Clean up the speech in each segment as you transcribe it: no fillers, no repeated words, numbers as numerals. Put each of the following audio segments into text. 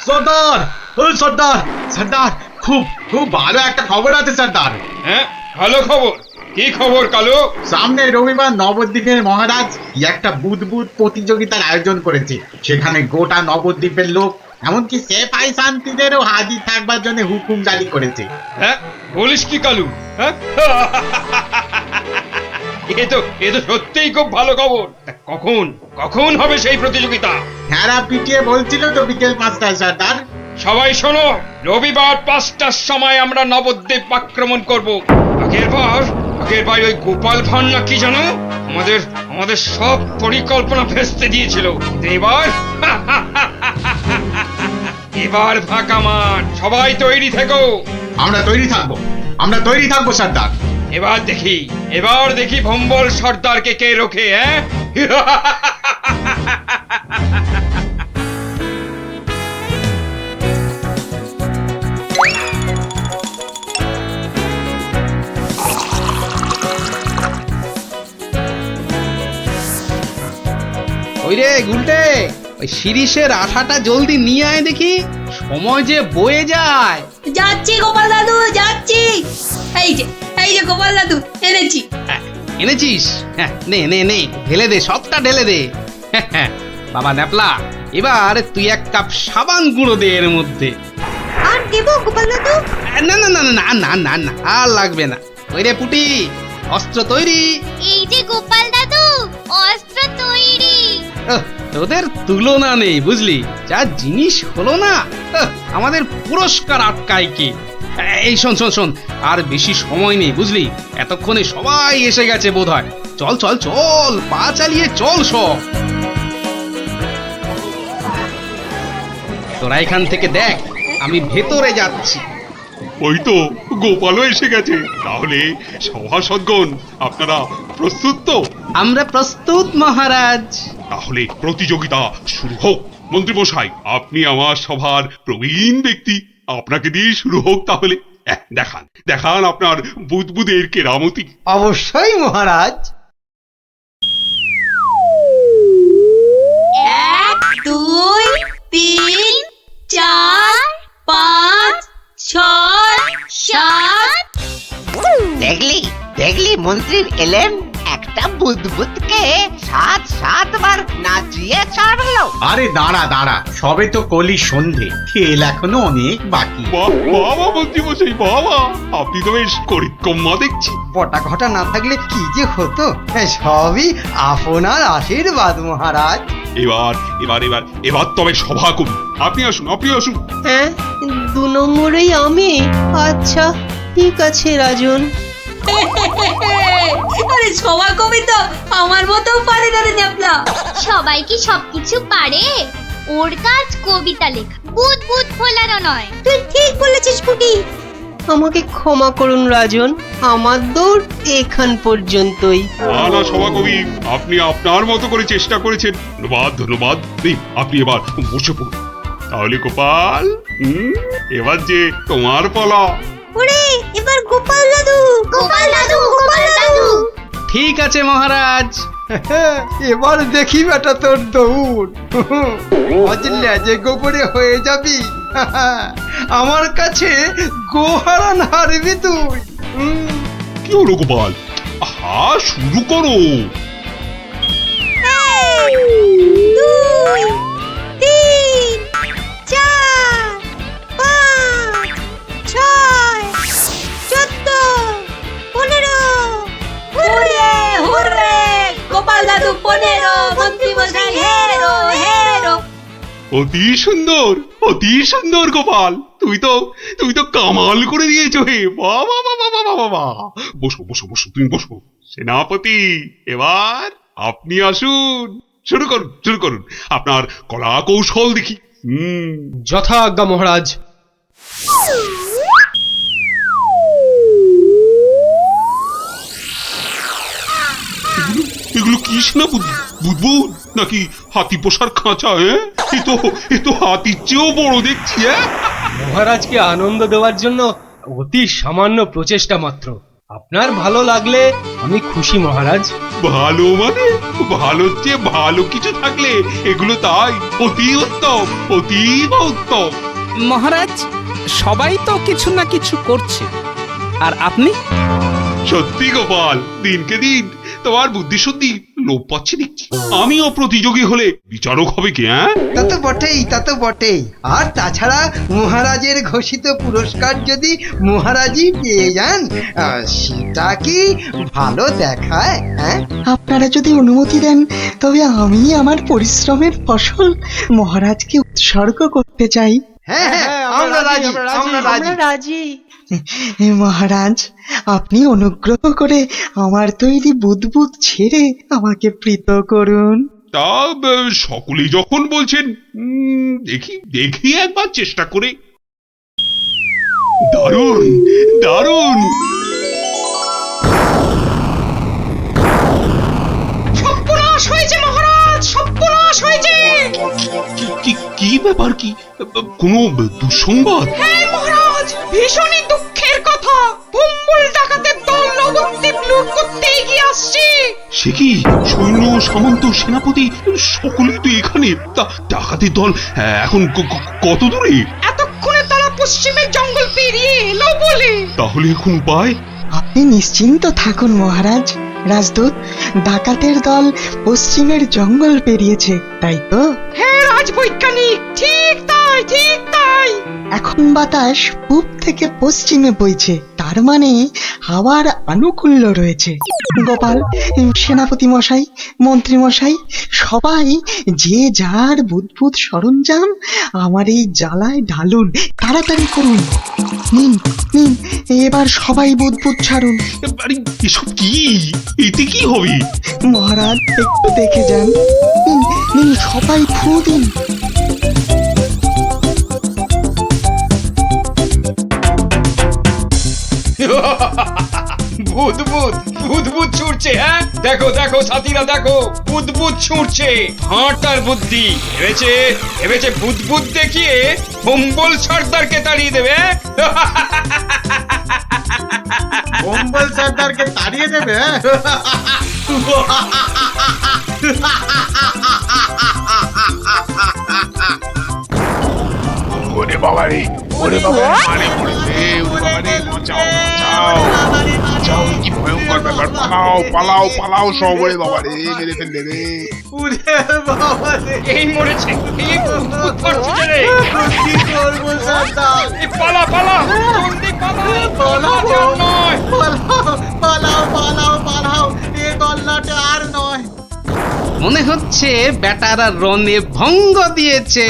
সর্দার, ও সর্দার, সর্দার, খুব খুব ভালো একটা খবর আছে সর্দার। হ্যাঁ, ভালো খবর। কি খবর কালু? সামনে রবিবার নবদ্বীপের মহারাজ একটা বুদবুদ প্রতিযোগিতার আয়োজন করেছে। সেখানে গোটা নবদ্বীপের লোক, এমনকি সেপাই শান্তিদেরও হাজির থাকবার জন্য হুকুম জারি করেছে। হ্যাঁ, বলিস কি কালু? হ্যাঁ, এ তো সত্যিই খুব ভালো খবর। তা কখন কখন হবে সেই প্রতিযোগিতা? হ্যাঁ, পিটিয়ে বলছিল তো বিকেল 5টায় সর্দার। সবাই শোনো, রবিবার 5টার সময় আমরা নবদ্বীপ আক্রমণ করব। আগেরবার ওই গোপাল ভাঁড় না কি জানো, আমাদের সব পরিকল্পনা ভেস্তে দিয়েছিল। এবার ফাঁকা মাঠ, সবাই তৈরি থেকো। আমরা তৈরি থাকবো সর্দার। এবার দেখি ভম্বল সর্দারকে কে রোখে। হ্যাঁ, ওই রে গুলটে, ওই শিরিষের আঠাটা জলদি নিয়ে আয় দেখি, সময় যে বয়ে যায়। যাচ্ছি গোপাল দাদু, যাচ্ছি। এই যে গোপাল দাদু, এনেছি। এনেছিস? হ্যাঁ, নে নে নে, ঢেলে দে, সবটা ঢেলে দে। বাবা ন্যাপলা, এবার তুই 1 কাপ সাবান গুঁড়ো দে এর মধ্যে। আর দেব গোপাল দাদু? না না না না না না না, আর লাগবে না। ওই রে পুটি, অস্ত্র তৈরি? এই যে গোপাল দাদু, অস্ত্র তৈরি। তোদের তুলনা নেই বুঝলি, যা জিনিস হলো না, আমাদের পুরস্কার আটকায় কে? এই শোন শোন শোন, আর বেশি সময় নেই বুঝলি, এতক্ষণে সবাই এসে গেছে বোধহয়। চল চল চল, পা চালিয়ে চল সব। তোরা এখান থেকে দেখ, আমি ভেতরে যাচ্ছি। ওই তো গোপালও এসে গেছে। তাহলে সভাসদগণ, আপনারা প্রস্তুত তো? আমরা প্রস্তুত মহারাজ। তাহলে প্রতিযোগিতা শুরু হোক। মন্ত্রীমশাই, আপনি আমার সভার প্রবীণ ব্যক্তি, আপনাকে দিয়ে শুরু হোক তাহলে। দেখান আপনার বুদবুদের কেরামতি। অবশ্যই মহারাজ। 1 2 3 4 5 6 7। দেখলি মন্ত্রী এলেন, একটা বুদবুদকে 7 বার নাচিয়ে ছাড়লো। আরে দাঁড়া, সবে তো কলি সন্ধে, খেল এখনো অনেক বাকি। বাবা মন্ত্রীমশাই, বাবা, আপনি তো বেশ করিতকম্মা দেখছি। পটা ঘটা না থাকলে কি যে হতো, সবই আপনার আশীর্বাদ মহারাজ। এবার তবে সভা করুন। আপনি আসুন। হ্যাঁ, 2 নম্বরেই আমি। আচ্ছা ঠিক আছে রাজন। আরে সবার কবি তো আমার মতো পারে না রে ন্যাপলা। সবাই কি সবকিছু পারে? ওর কাজ কবিতা লেখা, বুদবুদ ফোলানো নয়। তুই ঠিক বলেছিস পুটি। আমাকে ক্ষমা করুন রাজন, আমার দৌড় এখান পর্যন্তই। না সভাকবি, আপনি আপনার মতো করে চেষ্টা করেছেন। ধন্যবাদ। আপনি এবার বসে পড়ুন। তাহলে গোপাল, এবার যে তোমার পালা। ওরে, এবার গোপাল দাদু। ঠিক আছে মহারাজ। এবার দেখি বেটা তোর দৌড়। অজলে যে গোবরে হয়ে যাবি, আমার কাছে গোহারান হারবি তুই। কি হলো গোপাল? শুরু করো। 2 3 4 5 6 14 15। হুররে গোপাল দাদু 15, মন্ত্রী মশাই হেরো। অতি সুন্দর গোপাল, তুমি তো কামাল করে দিয়েছো হে। বাবা, বসো, তুমি বসো। সেনাপতি, এবার আপনি আসুন। শুরু করুন আপনার কলা কৌশল দেখি। যথা আজ্ঞা মহারাজ। এগুলো কি বুদবুদ নাকি হাতি পোষার খাঁচা? এ তো হাতির চেয়েও বড় দেখছি। মহারাজকে আনন্দ দেওয়ার জন্য অতি সামান্য প্রচেষ্টা মাত্র। আপনার ভালো লাগলে আমি খুশি মহারাজ। ভালো মানে ভালোর চেয়ে ভালো কিছু থাকলে এগুলো তাই অতি উত্তম, অতীব উত্তম। মহারাজ, সবাই তো কিছু না কিছু করছে, আর আপনি? সত্যি গোপাল, দিনকে দিন তোমার বুদ্ধি সত্যি লোপ পাচ্ছে দেখছি। আমিও প্রতিযোগী হলে বিচারক হবে কি? তা তো বটেই, তা তো বটেই। আর তাছাড়া মহারাজের ঘোষিত পুরস্কার যদি মহারাজই পেয়ে যান, সেটা কি ভালো দেখায়? হ্যাঁ, আপনারা যদি অনুমতি দেন তবে আমি আমার পরিশ্রমের ফসল মহারাজকে উৎসর্গ করতে চাই। হ্যাঁ হ্যাঁ, আমরা রাজি, আমরা রাজি। মহারাজ, আপনি অনুগ্রহ করে আমার তৈরি বুদবুদ ছেড়ে আমাকে প্রীত করুন। তা সকলেই যখন বলছেন, দেখি দেখি একবার চেষ্টা করে। দারুণ দারুণ। সর্বনাশ হয়েছে মহারাজ, সর্বনাশ হয়েছে। কি ব্যাপার? কি কোনো দুঃসংবাদ? হ্যাঁ মহারাজ, ভীষণই দুঃখের কথা। ভম্বল ডাকাতের দল নবদ্বীপ লুট করতে এগিয়ে আসছে। সে কি? সৈন্য, সামন্ত, সেনাপতি সকলেই তো এখানে। তা ডাকাতের দল এখন কত দূরে? এতক্ষণে তারা পশ্চিমের জঙ্গল পেরিয়ে এলো বলে। তাহলে এখন উপায়? আপনি নিশ্চিন্ত থাকুন মহারাজ। রাজদূত, ডাকাতের দল পশ্চিমের জঙ্গল পেরিয়েছে, তাই তো? হ্যাঁ রাজবৈজ্ঞানিক, ঠিক তাই, ঠিক তাই। এখন বাতাস পূব থেকে পশ্চিমে বইছে, তার মানে হাওয়ার আনুকূল্য রয়েছে। গোপাল, সেনাপতি মশাই, মন্ত্রী মশাই, সবাই যে যার বুদবুদ সরঞ্জাম আমার এই জ্বালায় ঢালুন, তাড়াতাড়ি করুন। নিন নিন, এবার সবাই বুদবুদ ছাড়ুন। এসব কি? এতে কি হবে? মহারাজ, একটু দেখে যান। নিন নিন, সবাই ফু দিন। বুদবুদ বুদবুদ ছুটছে। হ্যাঁ, দেখো দেখো সাথীরা, দেখো বুদবুদ ছুটছে। হাঁটার বুদ্ধি ভেবেছে, ভেবেছে বুদবুদ দেখিয়ে ভম্বল সর্দারকে তাড়িয়ে দেবে। ভম্বল সর্দারকে তাড়িয়ে দেবে? ওরে বাবা রে, ওরে বাবা, মানে পড়েছে। ওরে বাবা রে, বাঁচাও বাঁচাও বাঁচাও, কি ভয়ঙ্কর ব্যাপার! পালাও পালাও পালাও সব! ওরে বাবা রে, মেরে ফেললে রে। ওরে বাবা রে, এই মরেছে, এই বুদবুদ ধরছে রে। কি করবো সর্দার? এই পালা পালা, জলদি পালা, পালাও, বাঁচার নয়। পালাও পালাও পালাও পালাও, এ গল্লাটা আর নয়। মনে হচ্ছে বেটারা রনে ভঙ্গ দিয়েছে।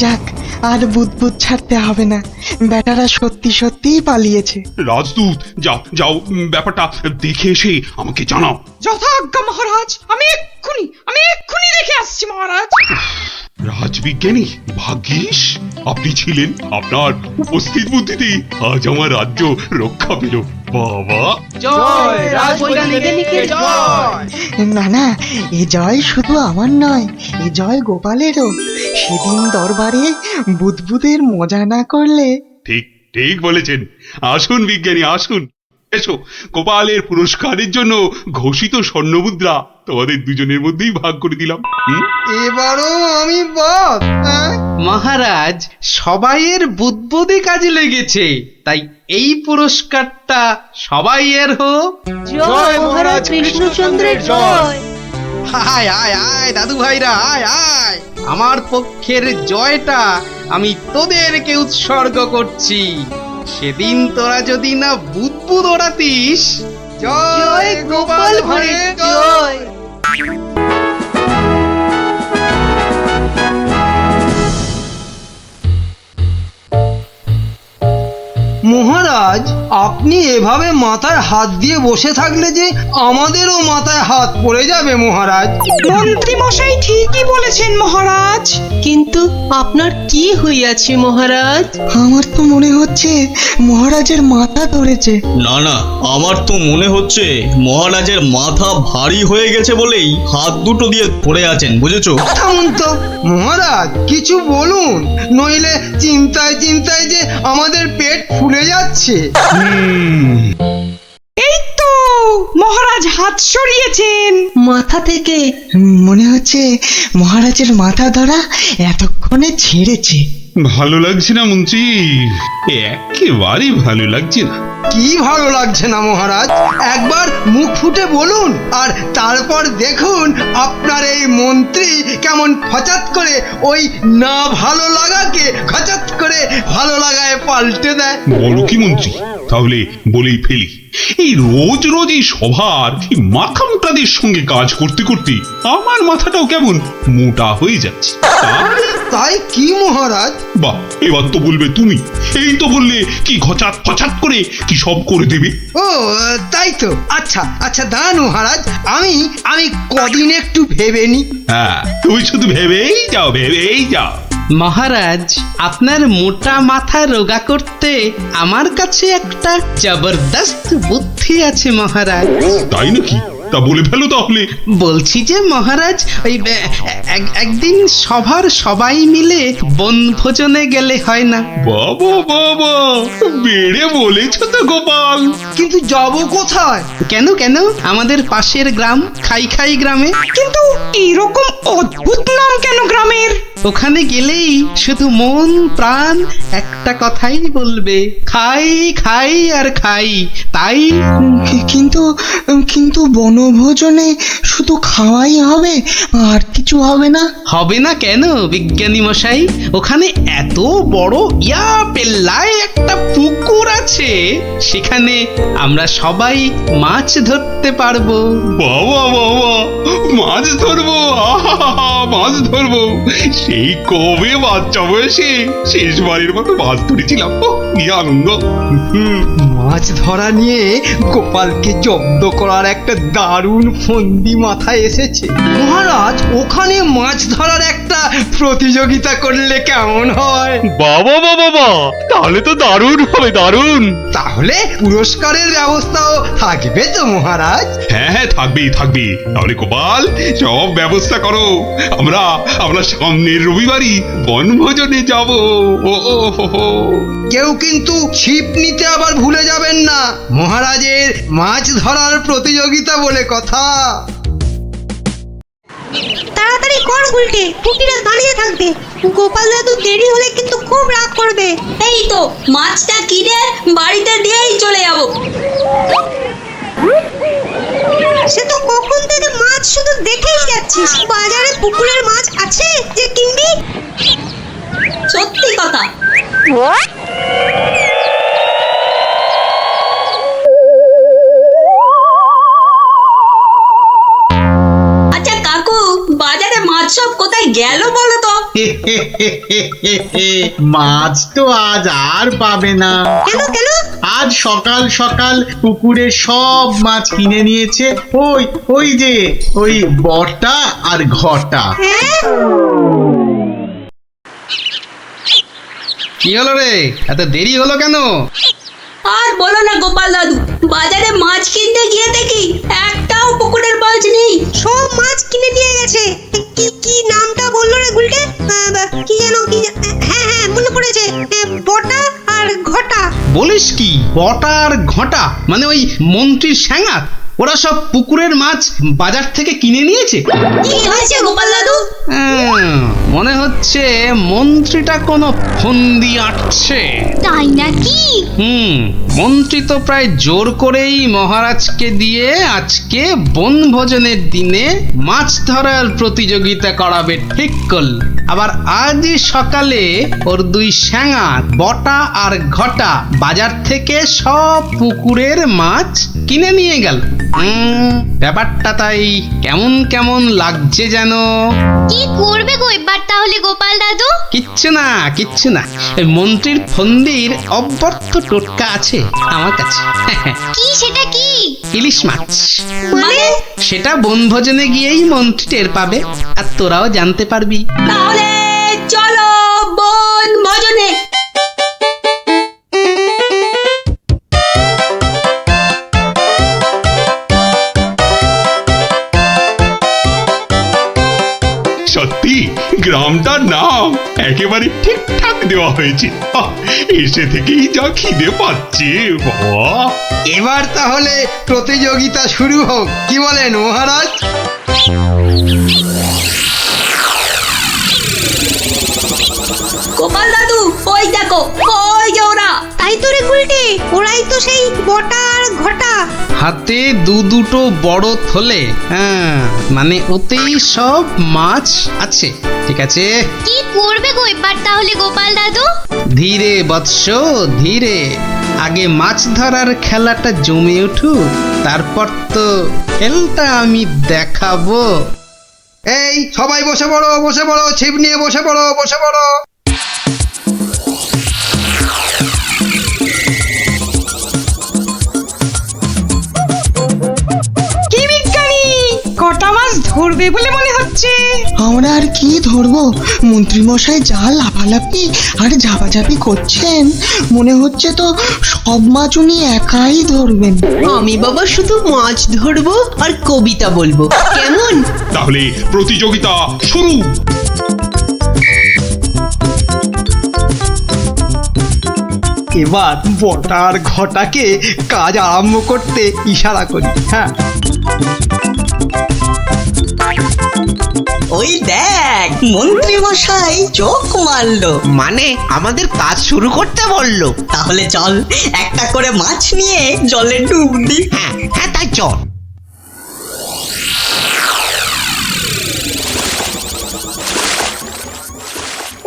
যাক, আর বুদবুদ ছাড়তে হবে না, বেটারা সত্যি সত্যিই পালিয়েছে। রাজদূত, যাও যাও, ব্যাপারটা দেখে এসে আমাকে জানাও। যথাজ্ঞা মহারাজ, আমি এক্ষুনি দেখে আসছি মহারাজ। রাজবিজ্ঞানী, ভাগ্যিস আপনি ছিলেন। আপনার উপস্থিত বুদ্ধিতে আজ আমার রাজ্য রক্ষা পেল। বাবা, জয় রাজবৈজ্ঞানিকের জয়। না না, এ জয় শুধু আমার নয়, এ জয় গোপালেরও। সেদিন দরবারে বুদবুদের মজা না করলে। ঠিক ঠিক বলেছেন। আসুন বিজ্ঞানী, আসুন। এসো, গোপালের পুরস্কারের জন্য ঘোষিত স্বর্ণমুদ্রা তোমাদের দুজনের মধ্যেই ভাগ করে দিলাম। এবারও আমি বাদ। মহারাজ, সবাইয়ের বুদ্বুদে কাজে লেগেছে, তাই এই পুরস্কারটা সবাইয়ের হোক। জয় মহারাজ কৃষ্ণচন্দ্রের জয়। আয় আয় আয় দাদু ভাইরা, আয় আয়। আমার পক্ষের জয়টা আমি তোদেরকে উৎসর্গ করছি। সেদিন তোরা যদি না বুদবুদ ওড়াতিস। জয় গোপাল ভাঁড়ের জয়। মহারাজ, আপনি এভাবে মাথায় হাত দিয়ে বসে থাকলে যে আমাদেরও মাথায় হাত পড়ে যাবে মহারাজ। মন্ত্রী মশাই ঠিকই বলেছেন মহারাজ। কিন্তু আপনার কি হইয়াছে মহারাজ? আমার তো মনে হচ্ছে মহারাজের মাথা ধরেছে। না না, আমার তো মনে হচ্ছে মহারাজের মাথা ভারী হয়ে গেছে বলেই হাত দুটো দিয়ে পড়ে আছেন, বুঝেছো? থামুন তো মহারাজ, কিছু বলুন, নইলে চিন্তায় চিন্তায় যে আমাদের পেট ফুলে যাচ্ছে। এই তো মহারাজ হাত সরিয়েছেন। মাথা থেকে মনে হচ্ছে মহারাজের মাথা ধরা এতক্ষণে ছেড়েছে। ভালো লাগছে না মন্ত্রী, একেবারেই ভালো লাগছে না। কি ভালো লাগছে না মহারাজ? একবার মুখ ফুটে বলুন, আর তারপর দেখুন আপনার এই মন্ত্রী কেমন ফচাত করে ওই না ভালো লাগাকে খচাত করে ভালো লাগায় পাল্টে দেয়। বলো কি মন্ত্রী, তাহলে বলেই ফেলি। এই রোজ রোজ এই সভার এই মাথা মোটাদের সঙ্গে কাজ করতে করতে আমার মাথাটাও কেমন মোটা হয়ে যাচ্ছে। তাই কি মহারাজ? বাহ, এবার তো বলবে তুমি। এই তো বললে কি খচাত খচাত করে কি সব করে দেবে। ও তাই তো। আচ্ছা আচ্ছা দাঁড়ান মহারাজ, আমি কদিন একটু ভেবে নি। হ্যাঁ, তুমি শুধু ভেবেই যাও, ভেবেই যাও। মহারাজ, আপনার মোটা মাথা রোগা করতে আমার কাছে একটা জবরদস্ত বুদ্ধি আছে মহারাজ। তাই নাকি? তা বলে ফেলো তাহলে। বলছি যে মহারাজ, ওই একদিন সভার সবাই মিলে বনভোজনে গেলে হয় না? বাবা বাবা, বেড়ে বলেছ তো গোপাল। কিন্তু যাব কোথায়? কেন কেন, আমাদের পাশের গ্রাম খাই খাই গ্রামে। কিন্তু এরকম অদ্ভুত নাম কেন গ্রামের? ওখানে গেলেই শুধু মন প্রাণ একটা কথাই বলবে, খাই খাই আর খাই। তাই কিন্তু কিন্তু বনভোজনে শুধু খাওয়াই হবে, আর কিছু হবে না? হবে না কেন বিজ্ঞানী মশাই? ওখানে এত বড় পেল্লায় একটা পুকুর আছে, সেখানে আমরা সবাই মাছ ধরতে পারবো। বাবা বাবা, মাছ ধরবো, মাছ ধরবো। সেই কবে বাচ্চা বয়সে শেষবারের মতো মাছ ধরেছিলাম, কি আনন্দ। মাছ ধরা নিয়ে গোপালকে জব্দ করার একটা দারুণ ফন্দি মাথায় এসেছে। মহারাজ, ওখানে মাছ ধরার একটা প্রতিযোগিতা করলে কেমন হয়? বাবা বাবা বাবা, তাহলে তো দারুণ হবে, দারুণ। তাহলে পুরস্কারের ব্যবস্থাও থাকবে তো মহারাজ? হ্যাঁ হ্যাঁ, থাকবেই থাকবে। তাহলে গোপাল, সব ব্যবস্থা করো। আমরা সামনের রবিবারই বনভোজনে যাব। কেউ কিন্তু ছিপ নিতে আবার ভুলে যাবেন না, মহারাজের মাছ ধরার প্রতিযোগিতা বলে কথা। তাড়াতাড়ি কর উল্টে, কুটিরা দাঁড়িয়ে থাকবে। গোপাল দাদু দেরি হলে কিন্তু খুব রাগ করবে। এই তো মাছটা কিনে বাড়িতে দিয়েই চলে যাব। সে তো কখন থেকে মাছ শুধু দেখেই যাচ্ছিস। বাজারে পুকুরের মাছ আছে যে কিনবি? সত্যি কথা। আচ্ছা কাকু, বাজারে মাছ সব কোথায় গেল বলো তো? মাছ তো আজ আর পাবে না। কেন কেন? আজ সকাল সকাল পুকুরের সব মাছ কিনে নিয়েছে ওই যে ওই বটা আর ঘটা। কি হলো রে, এত দেরি হলো কেন? আর বলো না গোপাল দাদু, বাজারে মাছ কিনতে গিয়ে দেখি একটাও পুকুরের মাছ নেই। সব মাছ কিনে নিয়ে গেছে। কি নামটা বললো রে গুলটে? কি যেন, হ্যাঁ হ্যাঁ মনে পড়েছে, বটা আর ঘটা। বলিস কি, বটা আর ঘটা? মানে ওই মন্ত্রীর স্যাঙাত? ওরা সব পুকুরের মাছ বাজার থেকে কিনে নিয়েছে। কি হয়েছে গোপাল দাদু? মনে হচ্ছে মন্ত্রীটা কোনো ফন্দি আটছে। তাই নাকি? মন্ত্রী তো প্রায় জোর করেই মহারাজকে দিয়ে আজকে বনভোজনের দিনে মাছ ধরার প্রতিযোগিতা করাবে ঠিক করল। আবার আজ সকালে ওর দুই স্যাঙাত বটা আর ঘটা বাজার থেকে সব পুকুরের মাছ কিনে নিয়ে গেল। ব্যাপারটা তাই কেমন কেমন লাগছে যেন। কি করবে গো এবার তাহলে গোপাল দাদু? কিচ্ছু না কিচ্ছু না, এই মন্ত্রীর ফন্দির অব্যর্থ টোটকা আছে আমার কাছে। কি সেটা কি? ইলিশ মাছ। মানে? সেটা বনভোজনে গিয়েই মন্ত্রী টের পাবে, আর তোরাও জানতে পারবি। তাহলে চলো বনভোজনে। সত্যি গ্রামটার নাম একেবারে ঠিকঠাক দেওয়া হয়েছে। এসে থেকেই যা খিদে পাচ্ছে বাবা। এবার তাহলে প্রতিযোগিতা শুরু হোক, কি বলেন মহারাজ? গোপাল দাদু ওই দেখো, ওই যে ওরা। তাই তো রে গুলটে, ওরাই তো সেই বটা আর ঘটা। হাতে দুটো বড় থলে, হ্যাঁ মানে ওতেই সব মাছ আছে। ঠিক আছে, কি করবে গো এবার তাহলে গোপাল দাদু? ধীরে বৎস ধীরে, আগে মাছ ধরার খেলাটা জমে উঠুক, তারপর তো খেলটা আমি দেখাবো। এই সবাই বসে পড়ো, বসে পড়ো, ছিপ নিয়ে বসে পড়ো, বসে পড়ো। কি বিজ্ঞানী, কটা মাছ ধরবে বলে মনে হচ্ছে? আমরা আর কি ধরবো, মন্ত্রীমশাই যা লাফালাফি আর ঝাপাঝাপি করছেন, মনে হচ্ছে তো সব মাছ উনি একাই ধরবেন। আমি বাবা শুধু মাছ ধরবো আর কবিতা বলবো, কেমন? তাহলে প্রতিযোগিতা শুরু। এবার বটার ঘটাকে কাজ আরম্ভ করতে ইশারা করি। হ্যাঁ, ওই দেখ মন্ত্রী মশাই চোখ মারলো, মানে আমাদের কাজ শুরু করতে বললো। তাহলে চল একটা করে মাছ নিয়ে জলে ডুব দি। হ্যাঁ হ্যাঁ, তাই চল।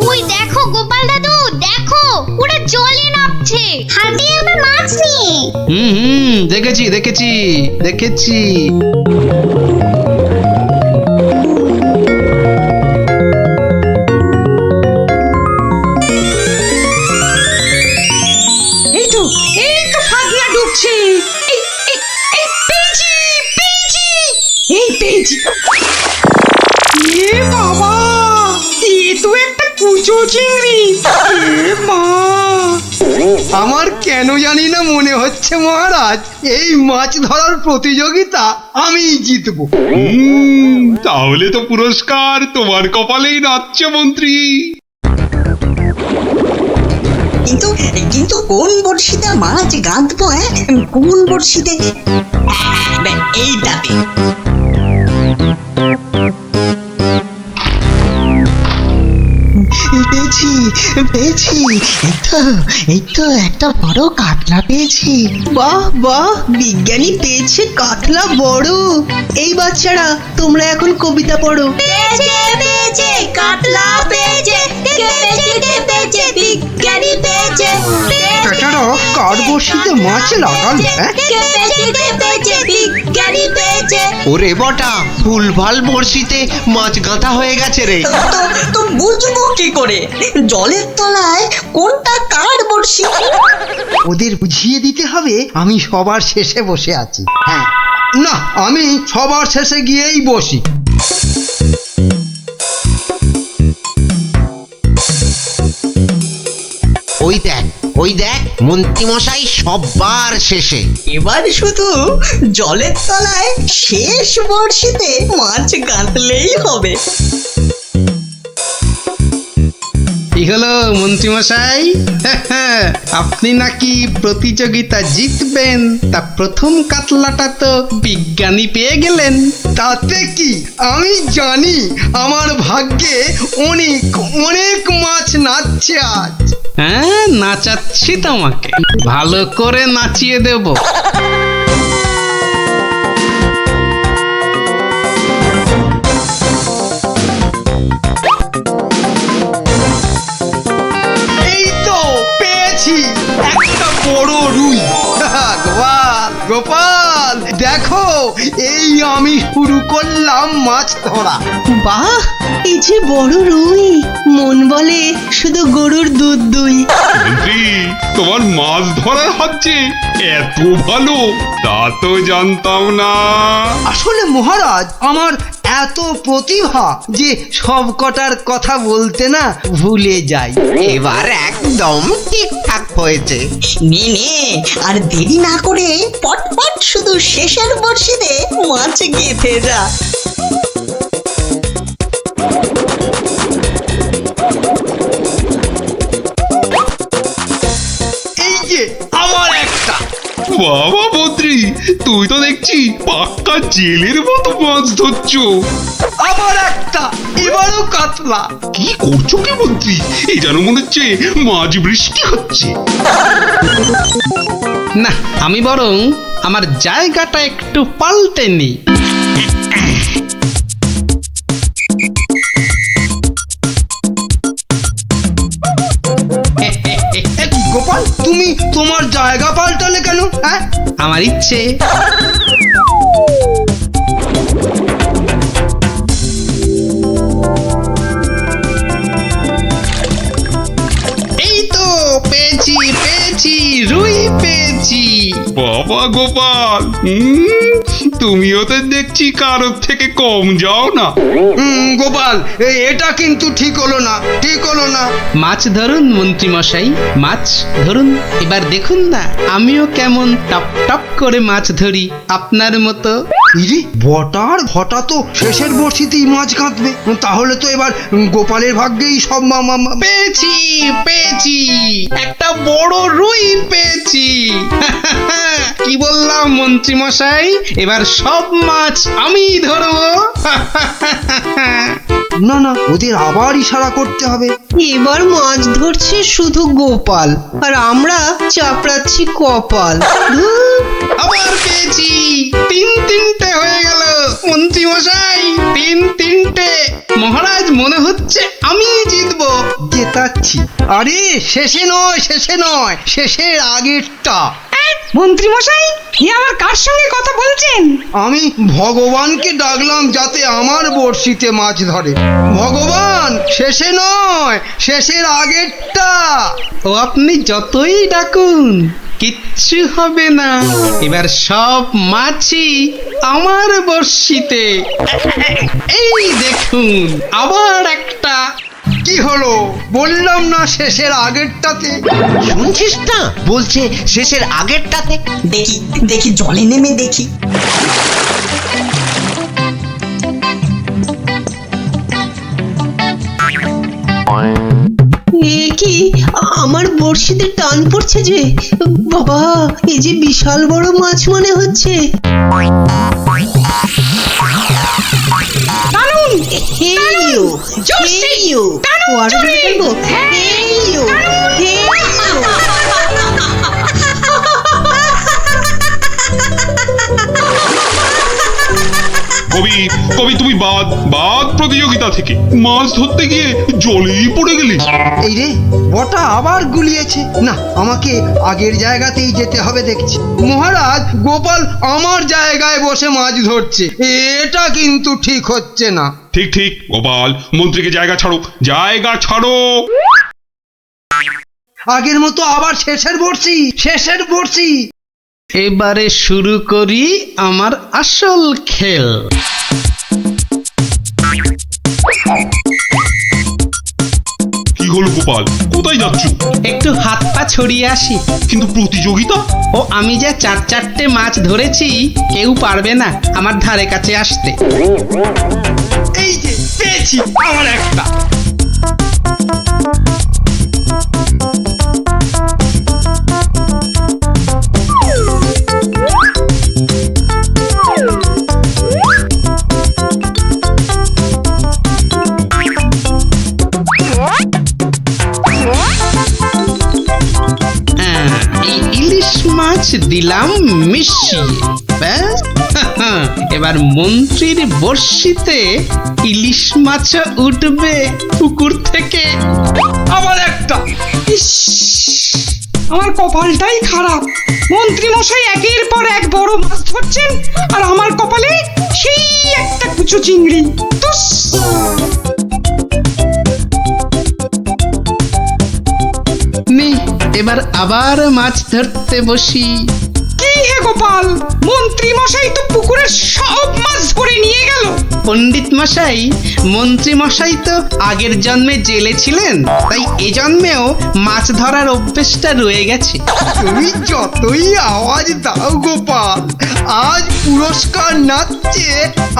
ওই দেখো গোপাল দাদু, দেখো ওরা জলে নামছে, হাতে আবার মাছ নিয়ে। দেখেছি দেখেছি দেখেছি। এই তো ফাগলা ডুবছে। পেয়েছি পেয়েছি, এই পেয়েছি। এ বাবা, এ তো একটা কুচো চিংড়ি। এ মা, আমার কেন জানি না মনে হচ্ছে মহারাজ এই মাছ ধরার প্রতিযোগিতা আমি জিতবো। তাহলে তো পুরস্কার তোমার কপালেই নাচছে মন্ত্রী। কিন্তু কিন্তু কোন বড়শিতে মাছ গাঁথবো? কোন বড়শিতে? এইটাতে। পেয়েছি পেয়েছি, এই তো একটা বড় কাতলা পেয়েছি। বাহ বাহ, বিজ্ঞানী পেয়েছে কাতলা বড়। এই বাচ্চারা তোমরা এখন কবিতা পড়ো। পেয়েছে পেয়েছে কাতলা পেয়েছে, কে পেয়েছে কে পেয়েছে, বিজ্ঞানী পেয়েছে। বেচারা কার বড়শিতে মাছ লাগালো? কে পেয়েছে কে পেয়েছে, বিজ্ঞানী পেয়েছে। ওরে বটা, ভুলভাল বড়শিতে মাছ গাঁথা হয়ে গেছে রে। তো বুঝবো কি করে জলের তলায় কোনটা কার বড়শি? ওদের বুঝিয়ে দিতে হবে আমি সবার শেষে বসে আছি। হ্যাঁ, না আমি সবার শেষে গিয়েই বসি। ওই দেখ মন্ত্রী মশাই সবার শেষে। এবার শুধু জলের তলায় শেষ বড়শিতে মাছ গাঁথলেই হবে। কি হলো মন্ত্রীমশাই, আপনি নাকি প্রতিযোগিতা জিতবেন, তা প্রথম কাতলাটা তো বিজ্ঞানী পেয়ে গেলেন। তাতে কি, আমি জানি আমার ভাগ্যে অনেক অনেক মাছ নাচছে আজ। হ্যাঁ, নাচাচ্ছি তোমাকে, ভালো করে নাচিয়ে দেব। এই তো পেয়েছি একটা বড় রুই। গোপাল গোপাল দেখো, এই আমি শুরু করলাম মাছ ধরা। বাহ, এই যে বড় রুই, মন বলে শুধু গরুর দুধ দুই। মন্ত্রী, তোমার মাছ ধরার হচ্ছে এত ভালো, তা তো জানতাম না। আসলে মহারাজ আমার এত প্রতিভা যে সব কটার কথা বলতে না ভুলে যাই। এবার একদম ঠিকঠাক হয়েছে। নে আর দেরি না করে পটপট শুধু শেষের বড়শিতে মাছ গেঁথে যা। বাবা মন্ত্রী, তুই তো দেখছি পাক্কা জেলের মতো মাছ ধরছো। আবার একটা, এবারও কাতলা। কি করছো কি মন্ত্রী? এই যেন মনে হচ্ছে মাছ বৃষ্টি হচ্ছে। না, আমি বরং আমার জায়গাটা একটু পাল্টে নিই। গোপাল, তুমি তোমার জায়গা পাল্টালে কেন? হ্যাঁ, আমার ইচ্ছে। এই তো পেয়েছি পেয়েছি, রুই পেয়েছি। বাবা গোপাল, তুমিও তো দেখছি কারোর থেকে কম যাও না। গোপাল, এটা কিন্তু ঠিক হলো না, ঠিক হলো না। মাছ ধরুন মন্ত্রী মশাই, মাছ ধরুন। এবার দেখুন না আমিও কেমন টপ টপ করে মাছ ধরি আপনার মতো। ইরে, বটার ঘটা তো শেষের বর্ষিতেই মাছ কাঁদবে। তাহলে তো এবার গোপালের ভাগ্যেই সব পেয়েছি পেয়েছি, একটা বড় রুই পেয়েছি। কি বললাম মন্ত্রী মশাই, এবার সব মাছ আমি ধরবো। না না, ওদের আবার ইশারা করতে হবে। এবার মাছ ধরছে শুধু গোপাল, আর আমরা চাপড়াচ্ছি কপাল। আবার পেয়েছি, তিনটে হয়ে গেল মন্ত্রী মশাই, তিনটে। মহারাজ, মনে হচ্ছে আমি জিতবো। জেতাচ্ছি। আরে শেষে নয়, শেষের আগেরটা। মন্ত্রী মশাই, এ আবার কার সঙ্গে কথা বলছেন? আমি ভগবানকে ডাকলাম যাতে আমার বড়শিতে মাছ ধরে। ভগবান, শেষে নয়, শেষের আগেরটা। ও আপনি যতই ডাকুন কিচ্ছু হবে না, এবার সব মাছই আমার বড়শিতে। এই দেখুন আবার একটা। কি হলো? বললাম না শেষের আগেরটাতে। শুনছিস না, বলছে শেষের আগেরটাতে। দেখি দেখি, জলে নেমে দেখি। এ কি, আমার বড়শিতে টান পড়ছে যে। বাবা, এই যে বিশাল বড় মাছ মনে হচ্ছে। কবি, তুমি বাদ প্রতিযোগিতা থেকে মাছ ধরতে গিয়ে জলেই পড়ে গেলি। এই রে, বটা আবার গুলিয়েছে। না, আমাকে আগের জায়গাতেই যেতে হবে দেখছি। মহারাজ, গোপাল আমার জায়গায় বসে মাছ ধরছে, এটা কিন্তু ঠিক হচ্ছে না। ঠিক গোপাল, মন্ত্রীকে জায়গা ছাড়ো। আগের মতো আবার শেষের বর্ষি। এবারে শুরু করি আমার আসল খেল। কি হলো গোপাল, কোথায় যাচ্ছ? একটু হাত পা ছড়িয়ে আসি। কিন্তু প্রতিযোগিতা? ও, আমি যে চারটে মাছ ধরেছি, কেউ পারবে না আমার ধারে কাছে আসতে। এই যে পেয়েছি আমার একটা। ইলিশ মাছ দিলাম মিশিয়ে, ব্যাস। এবার মন্ত্রীর বড়শিতে ইলিশ মাছ উঠবে পুকুর থেকে। আবার একটা। ইস, আমার কপালটাই খারাপ। মন্ত্রী মশাই একের পর এক বড় মাছ ধরছেন, আর আমার কপালে সেই একটা কুচো চিংড়ি। এবার আবার মাছ ধরতে বসি। কি হে গোপাল, মন্ত্রী মশাই তো পুকুরের সব মাছ ধরে নিয়ে গেল। পণ্ডিত মশাই, মন্ত্রী মশাই তো আগের জন্মে জেলে ছিলেন, তাই এ জন্মেও মাছ ধরার অভ্যেসটা রয়ে গেছে। তুমি যতই আওয়াজ দাও গোপাল, আজ পুরস্কার নাচছে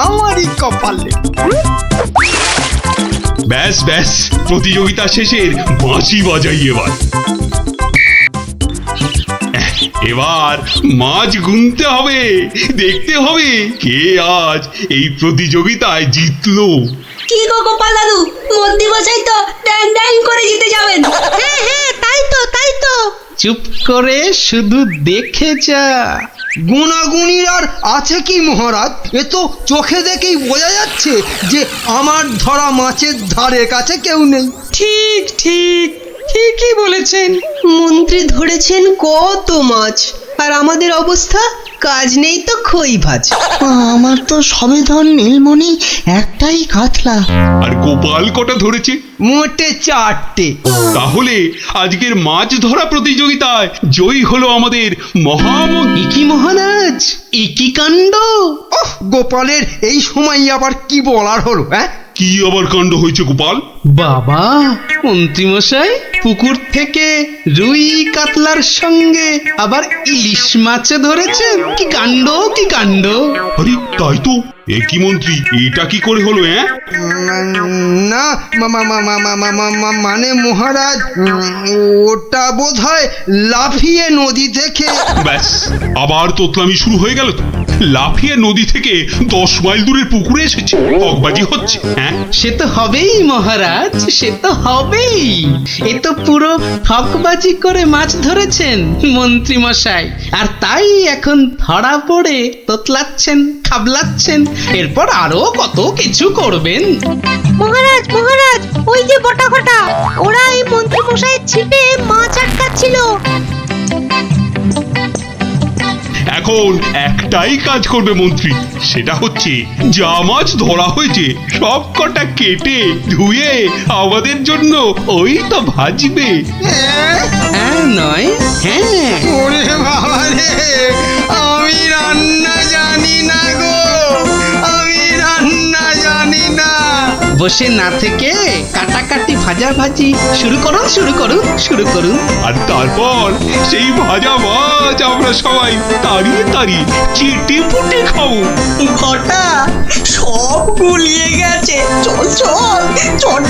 আমারই কপালে। ব্যাস, প্রতিযোগিতা শেষের বাঁশি বাজাই এবার। এবার মাছ গুনতে হবে, দেখতে হবে কে আজ এই প্রতিযোগিতায় জিতলো। কি গো গোপাল দাদু, মন্ত্রী মশাই তো ড্যাং ড্যাং করে জিতে যাবেন। হ্যাঁ হ্যাঁ, তাই তো তাই তো। চুপ করে শুধু দেখে যা। গুণাগুণির আর আছে কি মহারাজ? এ তো চোখে দেখেই বোঝা যাচ্ছে যে আমার ধরা মাছের ধারে কাছে কেউ নেই। ঠিক ঠিক ঠিকই বলেছেন। মন্ত্রী ধরেছেন কত মাছ, আর আমাদের অবস্থা কাজ নেই তো খই ভাজ। আমার তো সবে ধর নীলমণি একটাই কাতলা। আর গোপাল কটা ধরেছে? মোটে 4টে। তাহলে আজকের মাছ ধরা প্রতিযোগিতায় জয়ী হলো আমাদের মহামন্ত্রী। কি মহারাজ, একই কাণ্ড! ওহ, গোপালের এই সময় আবার কি বলার হলো? হ্যাঁ, কি আবার কাণ্ড হয়েছে গোপাল? বাবা মন্ত্রীমশাই, পুকুর থেকে রুই কাতলার সঙ্গে আবার ইলিশ মাছ ধরেছেন। কি কাণ্ড, কি কাণ্ড! আরে তাই তো। এ কি মন্ত্রী, এটা কি করে হলো? না মানে মহারাজ, ওটা বোধহয় লাফিয়ে নদী থেকে। ব্যাস, আবার তোতলামি শুরু হয়ে গেল তো। লাফিয়ে নদী থেকে 10 মাইল দূরের পুকুরে এসেছে, ঠকবাজি হচ্ছে। হ্যাঁ, সে তো হবেই মহারাজ, সে তো হবেই। এ তো পুরো ঠকবাজি করে মাছ ধরেছেন মন্ত্রী মশাই, আর তাই এখন ধরা পড়ে তোতলাচ্ছেন, খাবলাচ্ছেন। এরপর আরো কত কিছু করবেন। মহারাজ মহারাজ, ওই যে বটা ঘটা, ওরা এই মন্ত্রী মশাইয়ের ছিপে মাছ আটকাচ্ছিল। এখন একটাই কাজ করবে মন্ত্রী, সেটা হচ্ছে যা মাছ ধরা হয়েছে সব কটা কেটে ধুয়ে আমাদের জন্য ওই তো ভাজবে। হ্যাঁ নয় হ্যাঁ। ওরে বাবা রে, আমি রান্না জানি না গো, আমি রান্না জানি না। বসে না থেকে কাটাকাটি ভাজাভাজি শুরু করুন, শুরু করুন, শুরু করুন। আর তারপর সেই ভাজা মাছ আমরা সবাই তাড়িয়ে তাড়িয়ে চেটে পুটে খাবো। ঘটা সব গুলিয়ে গেছে। চল চল, চট